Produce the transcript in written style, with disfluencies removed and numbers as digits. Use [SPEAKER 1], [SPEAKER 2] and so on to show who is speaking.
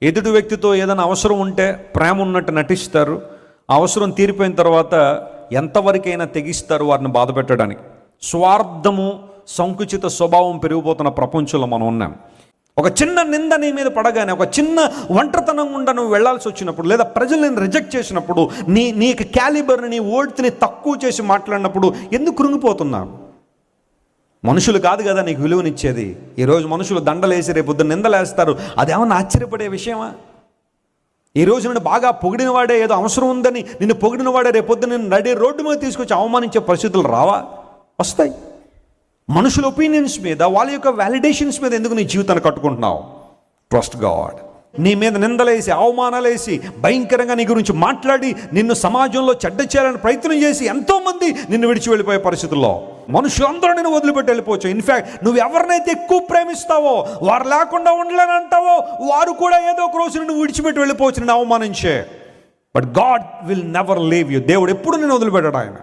[SPEAKER 1] ఎదుటి వ్యక్తితో ఏదైనా అవసరం ఉంటే ప్రేమ ఉన్నట్టు నటిస్తారు, అవసరం తీరిపోయిన తర్వాత ఎంతవరకైనా తెగిస్తారు వారిని బాధ పెట్టడానికి. స్వార్థము, సంకుచిత స్వభావం పెరిగిపోతున్న ప్రపంచంలో మనం ఉన్నాం. ఒక చిన్న నింద నీ మీద పడగానే, ఒక చిన్న ఒంటరితనం గుండా నువ్వు వెళ్లాల్సి వచ్చినప్పుడు, లేదా ప్రజలు నేను రిజెక్ట్ చేసినప్పుడు, నీకు క్యాలిబర్ని, నీ ఓడ్తిని తక్కువ చేసి మాట్లాడినప్పుడు ఎందుకు కృంగిపోతున్నావు? మనుషులు కాదు కదా నీకు విలువనిచ్చేది. ఈరోజు మనుషులు దండలేసి రేపొద్దు నిందలేస్తారు. అదేమన్నా ఆశ్చర్యపడే విషయమా? ఈరోజు నిన్ను బాగా పొగిడిన వాడే, ఏదో అవసరం ఉందని నిన్ను పొగిడిన వాడే రేపొద్దు నిన్ను నడి రోడ్డు మీద తీసుకొచ్చి అవమానించే పరిస్థితులు రావా? వస్తాయి. మనుషుల ఒపీనియన్స్ మీద, వాళ్ళ యొక్క వ్యాలిడేషన్స్ మీద ఎందుకు నీ జీవితాన్ని కట్టుకుంటున్నావు? Trust God. నీ మీద నిందలేసి, అవమానాలేసి, భయంకరంగా నీ గురించి మాట్లాడి, నిన్ను సమాజంలో చెడ్డ చేయాలని ప్రయత్నం చేసి ఎంతోమంది నిన్ను విడిచి వెళ్ళిపోయే పరిస్థితుల్లో మనుషులందరూ నిన్ను వదిలిపెట్టి వెళ్ళిపోవచ్చు. ఇన్ఫ్యాక్ట్ నువ్వు ఎవరినైతే ఎక్కువ ప్రేమిస్తావో, వారు లేకుండా ఉండలేనంటావో, వారు కూడా ఏదో ఒక రోజు నిన్ను విడిచిపెట్టి వెళ్ళిపోవచ్చు, నిన్ను అవమానించే. But God will never leave you. దేవుడు ఎప్పుడు నిన్ను వదిలిపెట్టాడు. ఆయన